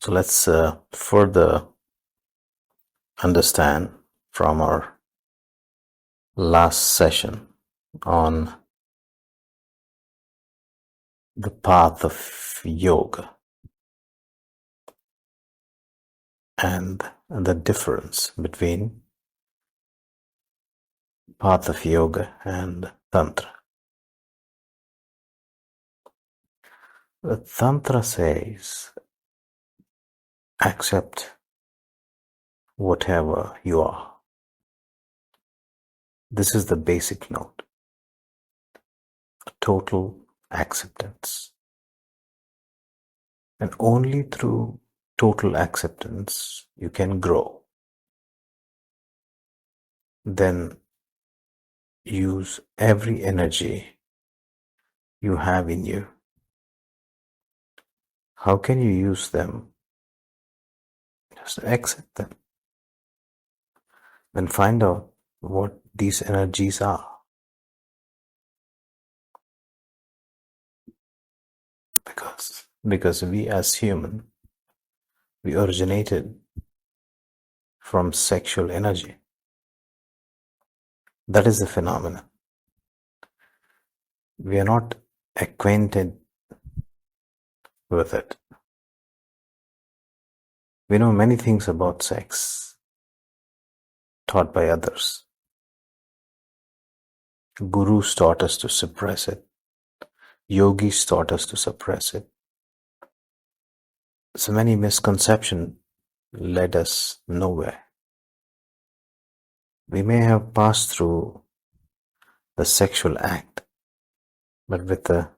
So let's further understand from our last session on the path of yoga and the difference between path of yoga and Tantra. The Tantra says accept whatever you are. This is the basic note. Total acceptance. And only through total acceptance you can grow. Then use every energy you have in you. How can you use them? Just accept them. Then find out what these energies are. Because we as human, we originated from sexual energy. That is the phenomenon. We are not acquainted with it. We know many things about sex taught by others. Gurus taught us to suppress it. Yogis taught us to suppress it. So many misconceptions led us nowhere. We may have passed through the sexual act, but with a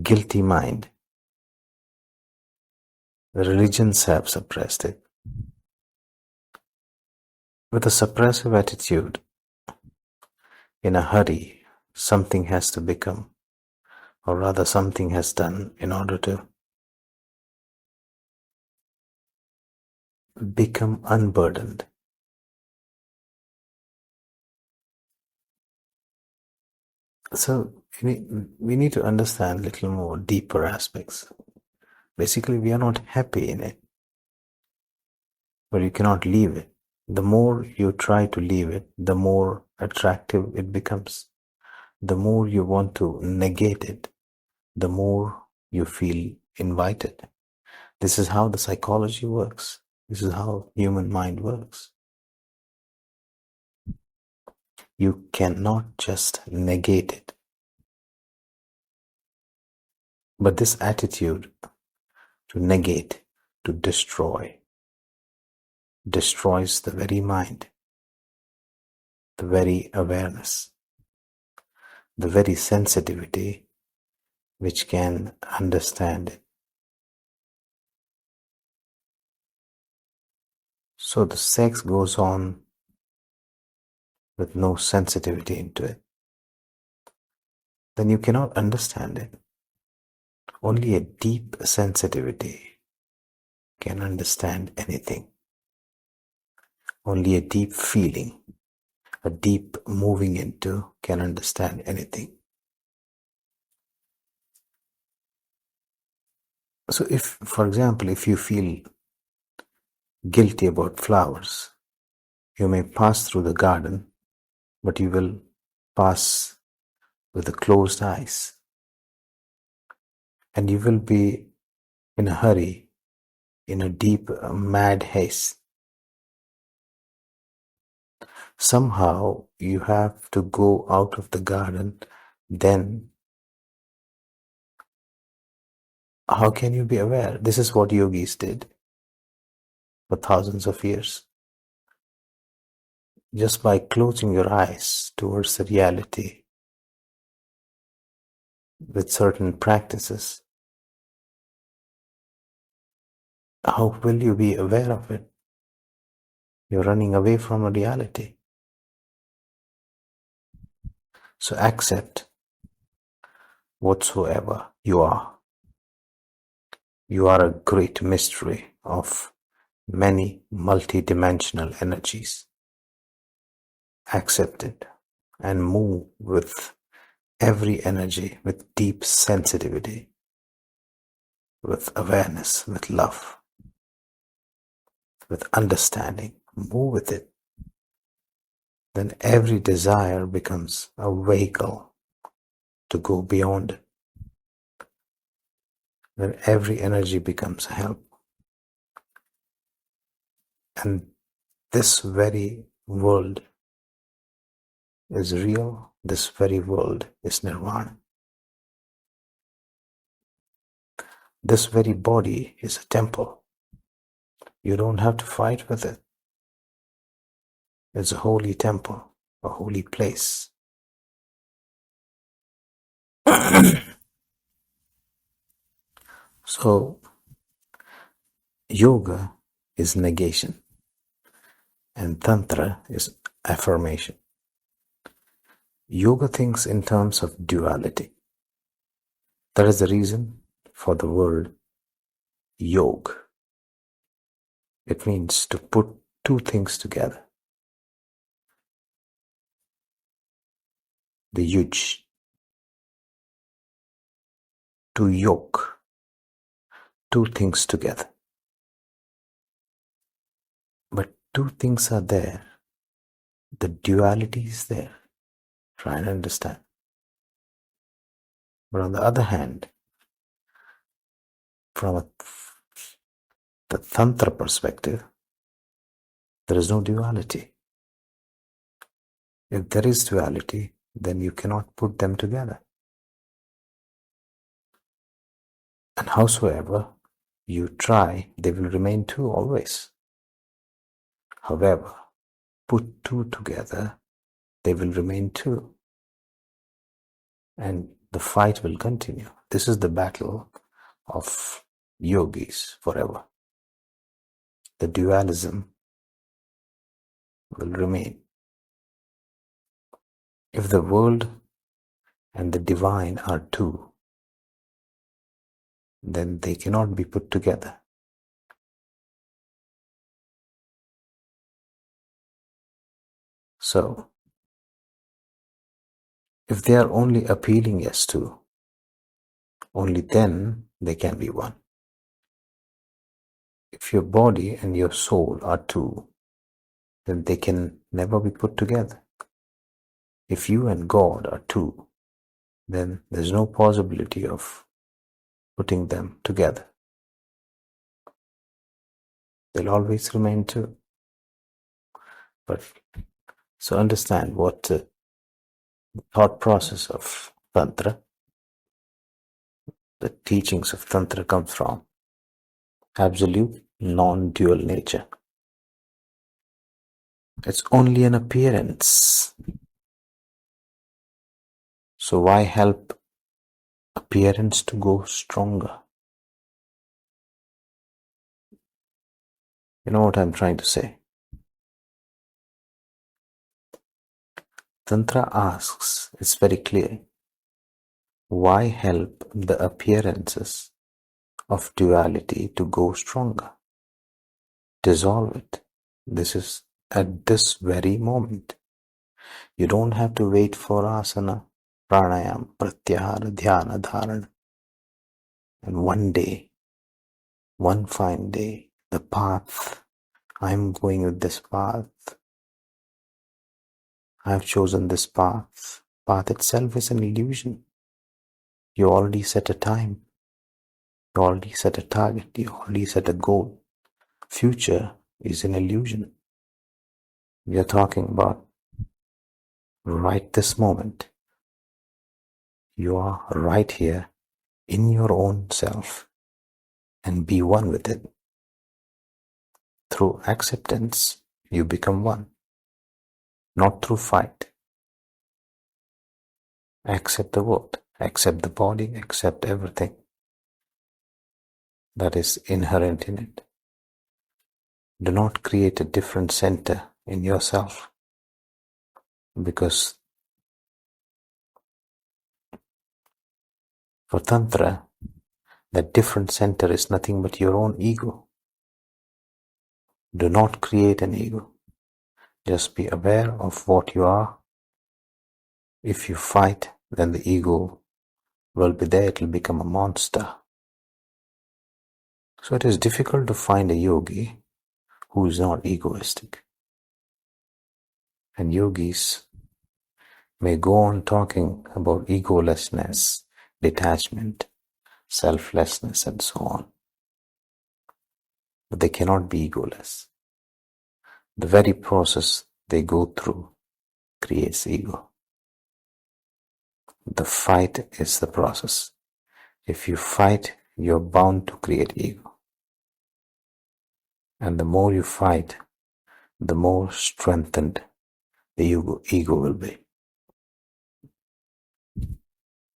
guilty mind. The religions have suppressed it. With a suppressive attitude, in a hurry, something has to become, or rather something has done in order to become unburdened. So we need to understand a little more deeper aspects. Basically, we are not happy in it, but you cannot leave it. The more you try to leave it, the more attractive it becomes. The more you want to negate it, the more you feel invited. This is how the psychology works. This is how human mind works. You cannot just negate it. But this attitude to negate, to destroy, destroys the very mind, the very awareness, the very sensitivity which can understand it. So the sex goes on with no sensitivity into it. Then you cannot understand it. Only a deep sensitivity can understand anything. Only a deep feeling, a deep moving into can understand anything. So if, for example, if you feel guilty about flowers, you may pass through the garden, but you will pass with the closed eyes. And you will be in a hurry, in a deep, mad haste. Somehow you have to go out of the garden, then how can you be aware? This is what yogis did for thousands of years. Just by closing your eyes towards the reality with certain practices, how will you be aware of it? You're running away from a reality. So accept whatsoever you are. You are a great mystery of many multi-dimensional energies. Accept it and move with every energy, with deep sensitivity, with awareness, with love. with understanding, move with it, then every desire becomes a vehicle to go beyond it. Then every energy becomes help. And this very world is real. This very world is nirvana. This very body is a temple. You don't have to fight with it. It's a holy temple, a holy place. So, yoga is negation, and Tantra is affirmation. Yoga thinks in terms of duality. That is the reason for the word yog. It means to put two things together. The yuj, to yoke, two things together. But two things are there. The duality is there. Try and understand. But on the other hand, from the Tantra perspective, there is no duality. If there is duality, then you cannot put them together. And howsoever you try, they will remain two always. However, put two together, they will remain two. And the fight will continue. This is the battle of yogis forever. The dualism will remain. If the world and the divine are two, then they cannot be put together. So, if they are only appealing yes to, only then they can be one. If your body and your soul are two, then they can never be put together. If you and God are two, then there's no possibility of putting them together. They'll always remain two. But so understand what the thought process of Tantra, the teachings of Tantra comes from. Absolute non-dual nature. It's only an appearance. So why help appearance to go stronger? You know what I'm trying to say? Tantra asks, it's very clear, why help the appearances of duality to go stronger? Dissolve it. This is at this very moment. You don't have to wait for asana, pranayam, pratyahara, dhyana, dharana. And one day, one fine day, the path, I'm going with this path. I've chosen this path. Path itself is an illusion. You already set a time. You already set a target. You already set a goal. Future is an illusion. We are talking about right this moment. You are right here in your own self and be one with it. Through acceptance, you become one. Not through fight. Accept the world. Accept the body. Accept everything that is inherent in it. Do not create a different center in yourself, because for Tantra, that different center is nothing but your own ego. Do not create an ego. Just be aware of what you are. If you fight, then the ego will be there. It will become a monster. So it is difficult to find a yogi who is not egoistic. And yogis may go on talking about egolessness, detachment, selflessness, and so on. But they cannot be egoless. The very process they go through creates ego. The fight is the process. If you fight, you're bound to create ego. And the more you fight, the more strengthened the ego will be.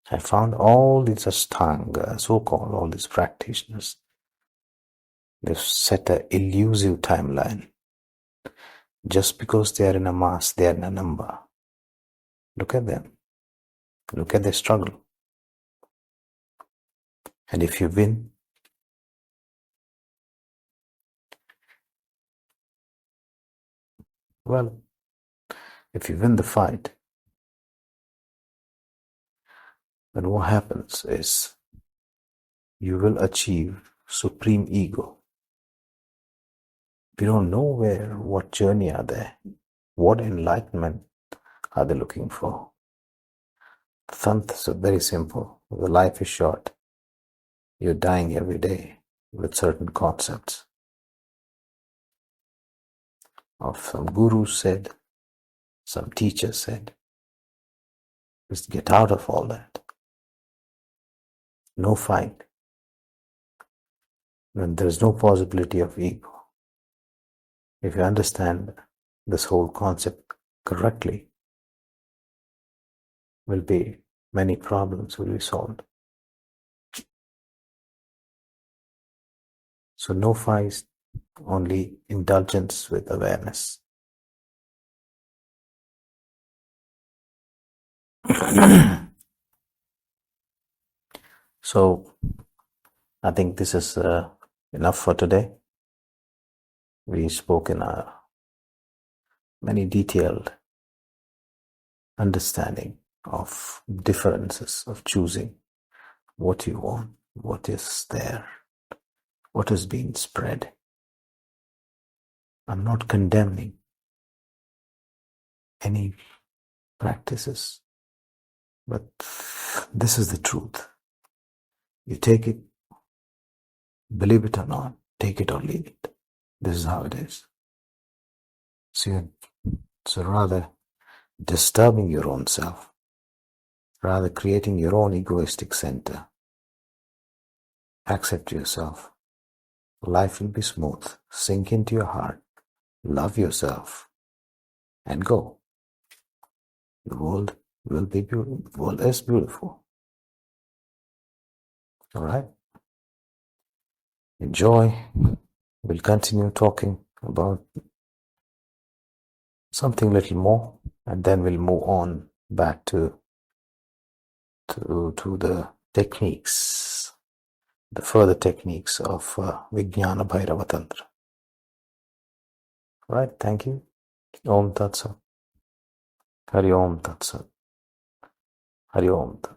I found all these Ashtanga, so-called all these practitioners, they've set an elusive timeline. Just because they are in a mass, they are in a number. Look at them. Look at their struggle. And if you win, well, if you win the fight, then what happens is you will achieve supreme ego. We don't know what journey are they, what enlightenment are they looking for. The Tantra is very simple. The life is short. You're dying every day with certain concepts. Or some guru said, some teacher said, just get out of all that. No fight. Then there is no possibility of ego. If you understand this whole concept correctly, many problems will be solved. So no fight, only indulgence with awareness. So I think this is enough for today. We spoke in a many detailed understanding of differences of choosing what you want, what is there, what is being spread. I'm not condemning any practices, but this is the truth. You take it, believe it or not, take it or leave it. This is how it is. So rather disturbing your own self, rather creating your own egoistic center, accept yourself. Life will be smooth. Sink into your heart, love yourself, and go. The world will be beautiful. The world is beautiful. All right? Enjoy. We'll continue talking about something a little more, and then we'll move on back to the techniques, the further techniques of Vijnana Bhairava Tantra. Right? Thank you. Om Tat Sat. Hari Om Tat Sat. Hari Om Tat